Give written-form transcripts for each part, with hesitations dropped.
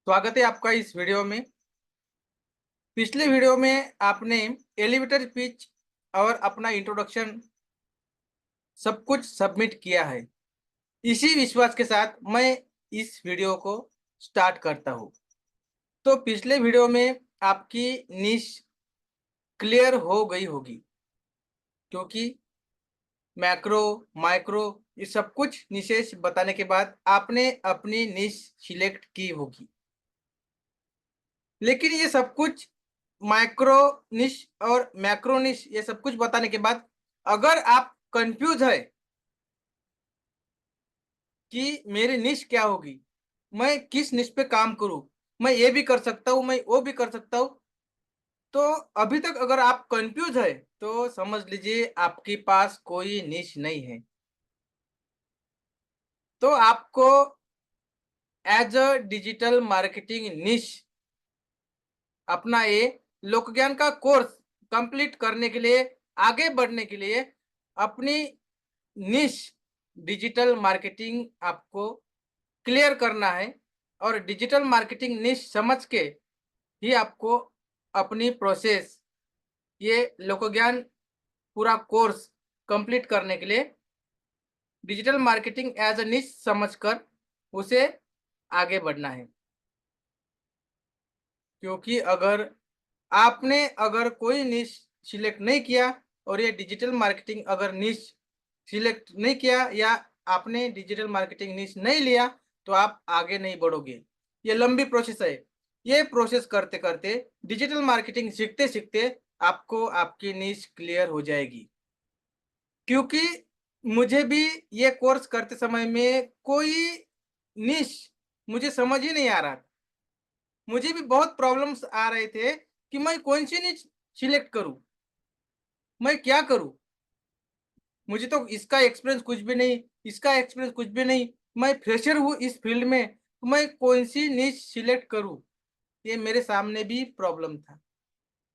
स्वागत है आपका इस वीडियो में। पिछले वीडियो में आपने एलिवेटर पिच और अपना इंट्रोडक्शन सब कुछ सबमिट किया है। इसी विश्वास के साथ मैं इस वीडियो को स्टार्ट करता हूँ। तो पिछले वीडियो में आपकी निश क्लियर हो गई होगी, क्योंकि मैक्रो, माइक्रो ये सब कुछ निशेष बताने के बाद आपने अपनी निश सिलेक्ट की होगी। लेकिन ये सब कुछ माइक्रो निश और मैक्रो निश ये सब कुछ बताने के बाद अगर आप कंफ्यूज है कि मेरी निश क्या होगी, मैं किस निश पे काम करूं, मैं ये भी कर सकता हूं, मैं वो भी कर सकता हूं, तो अभी तक अगर आप कंफ्यूज है तो समझ लीजिए आपके पास कोई निश नहीं है। तो आपको एज अ डिजिटल मार्केटिंग निश अपना ये लोक ज्ञान का कोर्स कंप्लीट करने के लिए, आगे बढ़ने के लिए अपनी निश डिजिटल मार्केटिंग आपको क्लियर करना है। और डिजिटल मार्केटिंग निश समझ के ही आपको अपनी प्रोसेस, ये लोक ज्ञान पूरा कोर्स कंप्लीट करने के लिए डिजिटल मार्केटिंग एज अ निश समझकर उसे आगे बढ़ना है। क्योंकि अगर कोई निश सिलेक्ट नहीं किया और ये डिजिटल मार्केटिंग अगर निश सिलेक्ट नहीं किया या आपने डिजिटल मार्केटिंग निश नहीं लिया तो आप आगे नहीं बढ़ोगे। ये लंबी प्रोसेस है। ये प्रोसेस करते करते, डिजिटल मार्केटिंग सीखते सीखते आपको आपकी निश क्लियर हो जाएगी। क्योंकि मुझे भी ये कोर्स करते समय में कोई निश मुझे समझ ही नहीं आ रहा था। मुझे भी बहुत प्रॉब्लम्स आ रहे थे कि मैं कौन सी निश सिलेक्ट करूं, मैं क्या करूं। मुझे तो इसका एक्सपीरियंस कुछ भी नहीं, इसका एक्सपीरियंस कुछ भी नहीं, मैं फ्रेशर हूँ इस फील्ड में, तो मैं कौन सी निश सिलेक्ट करूँ, ये मेरे सामने भी प्रॉब्लम था।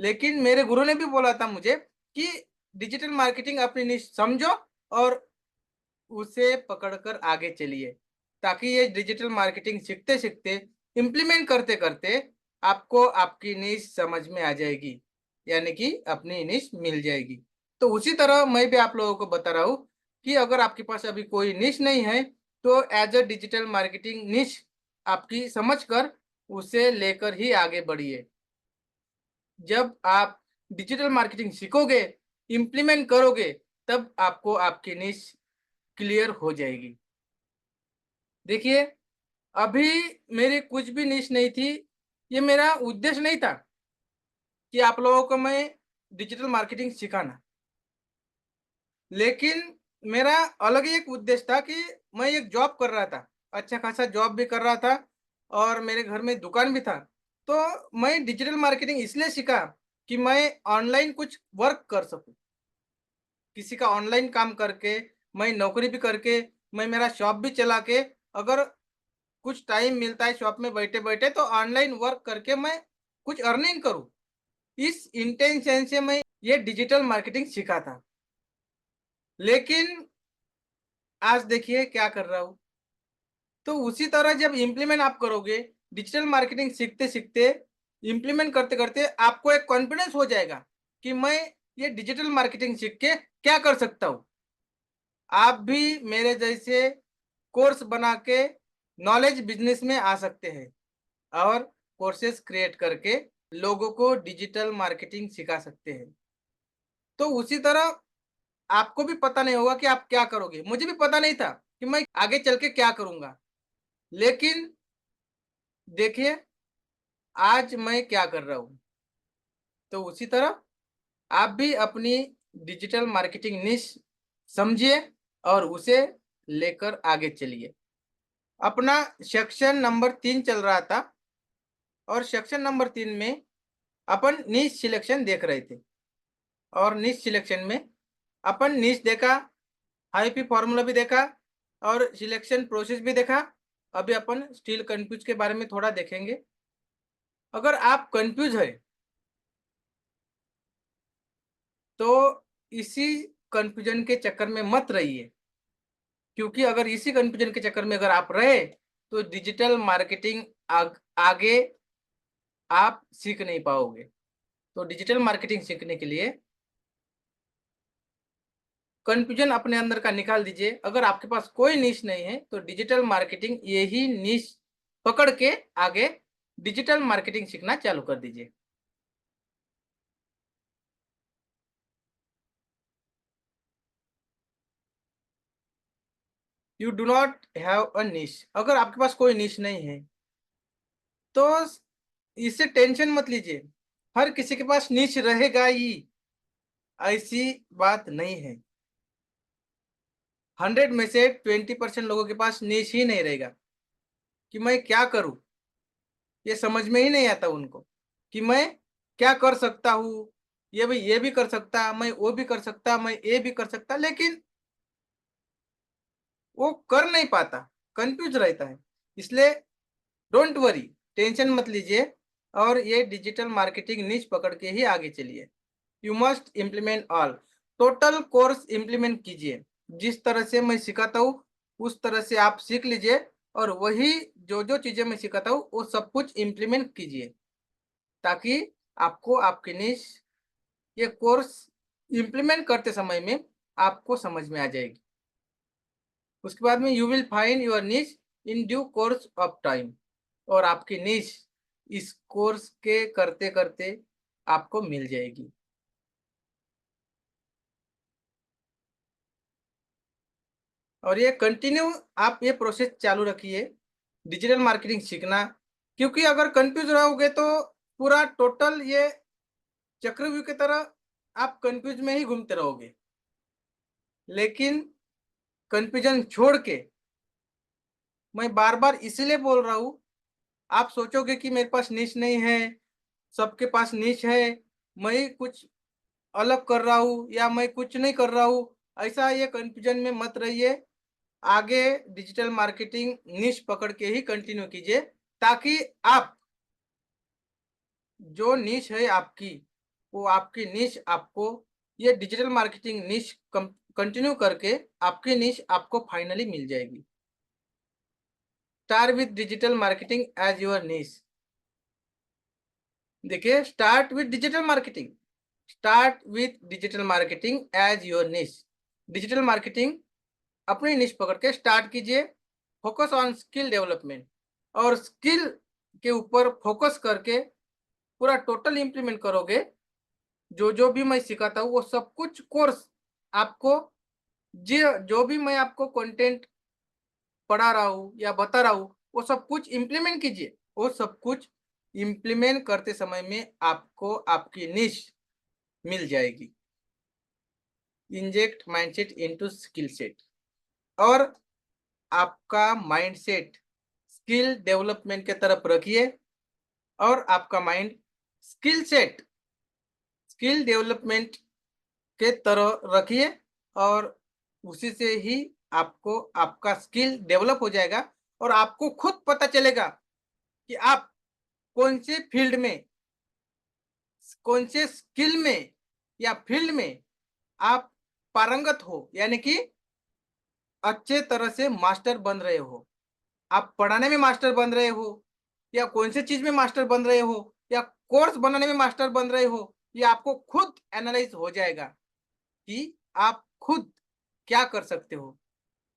लेकिन मेरे गुरु ने भी बोला था मुझे कि डिजिटल मार्केटिंग अपनी निश समझो और उसे पकड़कर आगे चलिए, ताकि ये डिजिटल मार्केटिंग सीखते सीखते, इम्प्लीमेंट करते करते आपको आपकी निश समझ में आ जाएगी, यानी कि अपनी निश मिल जाएगी। तो उसी तरह मैं भी आप लोगों को बता रहा हूँ कि अगर आपके पास अभी कोई निश नहीं है तो एज अ डिजिटल मार्केटिंग निश आपकी समझकर उसे लेकर ही आगे बढ़िए। जब आप डिजिटल मार्केटिंग सीखोगे, इम्प्लीमेंट करोगे, तब आपको आपकी निश क्लियर हो जाएगी। देखिए, अभी मेरी कुछ भी निश नहीं थी। ये मेरा उद्देश्य नहीं था कि आप लोगों को मैं डिजिटल मार्केटिंग सिखाना। लेकिन मेरा अलग ही एक उद्देश्य था कि मैं एक जॉब कर रहा था, अच्छा खासा जॉब भी कर रहा था और मेरे घर में दुकान भी था। तो मैं डिजिटल मार्केटिंग इसलिए सीखा कि मैं ऑनलाइन कुछ वर्क कर सकूँ। किसी का ऑनलाइन काम करके, मैं नौकरी भी करके, मैं मेरा शॉप भी चला के, अगर कुछ टाइम मिलता है शॉप में बैठे-बैठे तो ऑनलाइन वर्क करके मैं कुछ अर्निंग करूँ। इस इंटेंशन से मैं ये डिजिटल मार्केटिंग सीखा था। लेकिन आज देखिए क्या कर रहा हूँ। तो उसी तरह जब इम्प्लीमेंट आप करोगे, डिजिटल मार्केटिंग सीखते-सीखते, इम्प्लीमेंट करते-करते आपको एक कॉन्फिडेंस हो जाएगा कि मैं ये डिजिटल मार्केटिंग सीख के क्या कर सकता हूँ। आप भी मेरे जैसे कोर्स बना के नॉलेज बिज़नेस में आ सकते हैं और कोर्सेज़ क्रिएट करके लोगों को डिजिटल मार्केटिंग सिखा सकते हैं। तो उसी तरह आपको भी पता नहीं होगा कि आप क्या करोगे। मुझे भी पता नहीं था कि मैं आगे चल के क्या करूँगा। लेकिन देखिए, आज मैं क्या कर रहा हूँ। तो उसी तरह आप भी अपनी डिजिटल मार्केटिंग निश समझिए और उसे लेकर आगे चलिए। अपना सेक्शन नंबर 3 चल रहा था और सेक्शन नंबर 3 में अपन निश सिलेक्शन देख रहे थे। और निश सिलेक्शन में अपन निश देखा, हाईपी फॉर्मूला भी देखा और सिलेक्शन प्रोसेस भी देखा। अभी अपन स्टिल कंफ्यूज के बारे में थोड़ा देखेंगे। अगर आप कंफ्यूज है तो इसी कंफ्यूजन के चक्कर में मत रहिए, क्योंकि अगर इसी कंफ्यूजन के चक्कर में अगर आप रहे तो डिजिटल मार्केटिंग आगे आप सीख नहीं पाओगे। तो डिजिटल मार्केटिंग सीखने के लिए कंफ्यूजन अपने अंदर का निकाल दीजिए। अगर आपके पास कोई नीश नहीं है तो डिजिटल मार्केटिंग यही नीश पकड़ के आगे डिजिटल मार्केटिंग सीखना चालू कर दीजिए। You do not have a niche, अगर आपके पास कोई नीश नहीं है तो इससे टेंशन मत लीजिए। हर किसी के पास नीश रहेगा ही, ऐसी बात नहीं है। 100 में से 20% लोगों के पास नीश ही नहीं रहेगा कि मैं क्या करूं। ये समझ में ही नहीं आता उनको कि मैं क्या कर सकता हूँ। ये भाई ये भी कर सकता, मैं वो भी कर सकता, मैं ये भी कर सकता, लेकिन वो कर नहीं पाता, कंफ्यूज रहता है। इसलिए डोंट वरी, टेंशन मत लीजिए और ये डिजिटल मार्केटिंग नीच पकड़ के ही आगे चलिए। You must implement all, total course implement कीजिए। जिस तरह से मैं सिखाता हूँ उस तरह से आप सीख लीजिए और वही जो जो चीजें मैं सिखाता हूँ वो सब कुछ इम्प्लीमेंट कीजिए, ताकि आपको आपकी निश ये कोर्स इम्प्लीमेंट करते समय में आपको समझ में आ जाएगी। उसके बाद में यू विल फाइंड योर निश in due course of time, और आपकी निश इस कोर्स के करते करते आपको मिल जाएगी। और ये कंटिन्यू आप ये प्रोसेस चालू रखिए, डिजिटल मार्केटिंग सीखना। क्योंकि अगर कंफ्यूज रहोगे तो पूरा टोटल ये चक्रव्यूह की तरह आप कंफ्यूज में ही घूमते रहोगे। लेकिन कंफ्यूजन छोड़ के, मैं बार बार इसीलिए बोल रहा हूँ, आप सोचोगे कि मेरे पास नीश नहीं है, सबके पास नीश है, मैं कुछ अलग कर रहा हूँ या मैं कुछ नहीं कर रहा हूँ, ऐसा ये कंफ्यूजन में मत रहिए। आगे डिजिटल मार्केटिंग नीश पकड़ के ही कंटिन्यू कीजिए, ताकि आप जो नीश है आपकी, वो आपकी नीश आपको ये डिजिटल मार्केटिंग नीश कंटिन्यू करके आपकी नीश आपको फाइनली मिल जाएगी। Start with digital marketing as your niche. देखिए, start with digital marketing, start with digital marketing as your niche. Digital marketing अपनी निश पकड़ के स्टार्ट कीजिए। फोकस ऑन स्किल डेवलपमेंट, और स्किल के ऊपर फोकस करके पूरा टोटल इंप्लीमेंट करोगे। जो जो भी मैं सिखाता हूँ वो सब कुछ कोर्स आपको, जो भी मैं आपको कंटेंट पढ़ा रहा हूँ या बता रहा हूँ वो सब कुछ इम्प्लीमेंट कीजिए। वो सब कुछ इम्प्लीमेंट करते समय में आपको आपकी निश मिल जाएगी। Inject mindset into skill set, और आपका माइंडसेट स्किल डेवलपमेंट के तरफ रखिए, और आपका mind skill set skill development के तरह रखिए, और उसी से ही आपको आपका स्किल डेवलप हो जाएगा और आपको खुद पता चलेगा कि आप कौन से फील्ड में, कौन से स्किल में या फील्ड में आप पारंगत हो, यानी कि अच्छे तरह से मास्टर बन रहे हो। आप पढ़ाने में मास्टर बन रहे हो या कौन से चीज में मास्टर बन रहे हो या कोर्स बनाने में मास्टर बन रहे हो, ये आपको खुद एनालाइज हो जाएगा कि आप खुद क्या कर सकते हो,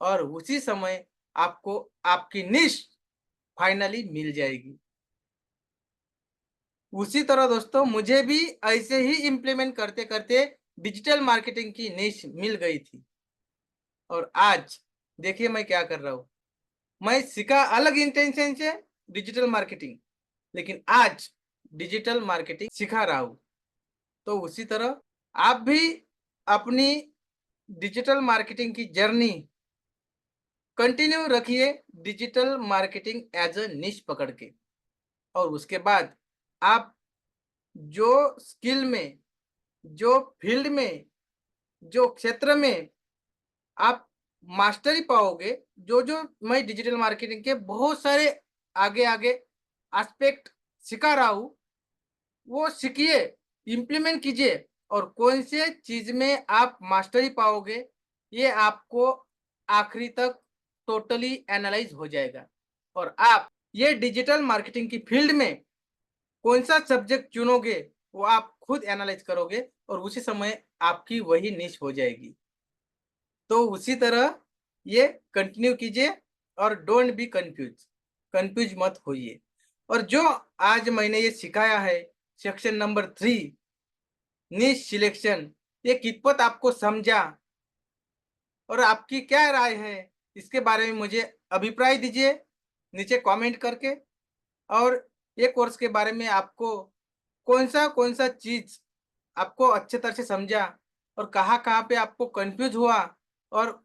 और उसी समय आपको आपकी निश फाइनली मिल जाएगी। उसी तरह दोस्तों, मुझे भी ऐसे ही इम्प्लीमेंट करते करते डिजिटल मार्केटिंग की निश मिल गई थी, और आज देखिए मैं क्या कर रहा हूँ। मैं सीखा अलग इंटेंशन से डिजिटल मार्केटिंग, लेकिन आज डिजिटल मार्केटिंग सिखा रहा हूं। तो उसी तरह आप भी अपनी डिजिटल मार्केटिंग की जर्नी कंटिन्यू रखिए, डिजिटल मार्केटिंग एज अ निश पकड़ के। और उसके बाद आप जो स्किल में, जो फील्ड में, जो क्षेत्र में आप मास्टरी पाओगे, जो जो मैं डिजिटल मार्केटिंग के बहुत सारे आगे आगे एस्पेक्ट सिखा रहा हूँ, वो सीखिए, इम्प्लीमेंट कीजिए, और कौन से चीज में आप मास्टरी पाओगे ये आपको आखिरी तक टोटली एनालाइज हो जाएगा, और आप ये डिजिटल मार्केटिंग की फील्ड में कौन सा सब्जेक्ट चुनोगे वो आप खुद एनालाइज करोगे और उसी समय आपकी वही निश हो जाएगी। तो उसी तरह ये कंटिन्यू कीजिए और डोंट बी कंफ्यूज मत होइए। और जो आज मैंने ये सिखाया है सेक्शन नंबर 3 निश सिलेक्शन, ये कितपत आपको समझा और आपकी क्या राय है इसके बारे में मुझे अभिप्राय दीजिए नीचे कमेंट करके। और ये कोर्स के बारे में आपको कौन सा चीज आपको अच्छे तरह से समझा और कहाँ पे आपको कंफ्यूज हुआ और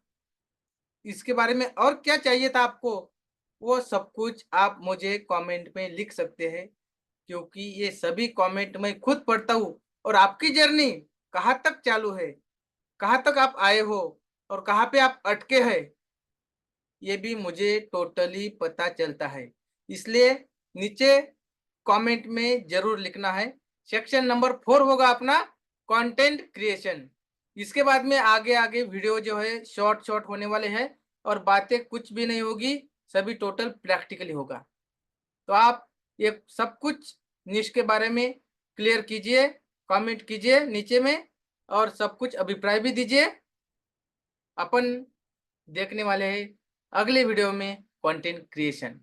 इसके बारे में और क्या चाहिए था आपको, वो सब कुछ आप मुझे कमेंट में लिख सकते हैं, क्योंकि ये सभी कमेंट मैं खुद पढ़ता हूँ और आपकी जर्नी कहाँ तक चालू है, कहाँ तक आप आए हो और कहाँ पे आप अटके हैं, ये भी मुझे टोटली पता चलता है। इसलिए नीचे कमेंट में जरूर लिखना है। सेक्शन नंबर 4 होगा अपना कंटेंट क्रिएशन। इसके बाद में आगे आगे वीडियो जो है शॉर्ट शॉर्ट होने वाले हैं और बातें कुछ भी नहीं होगी, सभी टोटल प्रैक्टिकली होगा। तो आप ये सब कुछ निश के बारे में क्लियर कीजिए, कमेंट कीजिए नीचे में और सब कुछ अभिप्राय भी दीजिए। अपन देखने वाले हैं अगले वीडियो में कंटेंट क्रिएशन।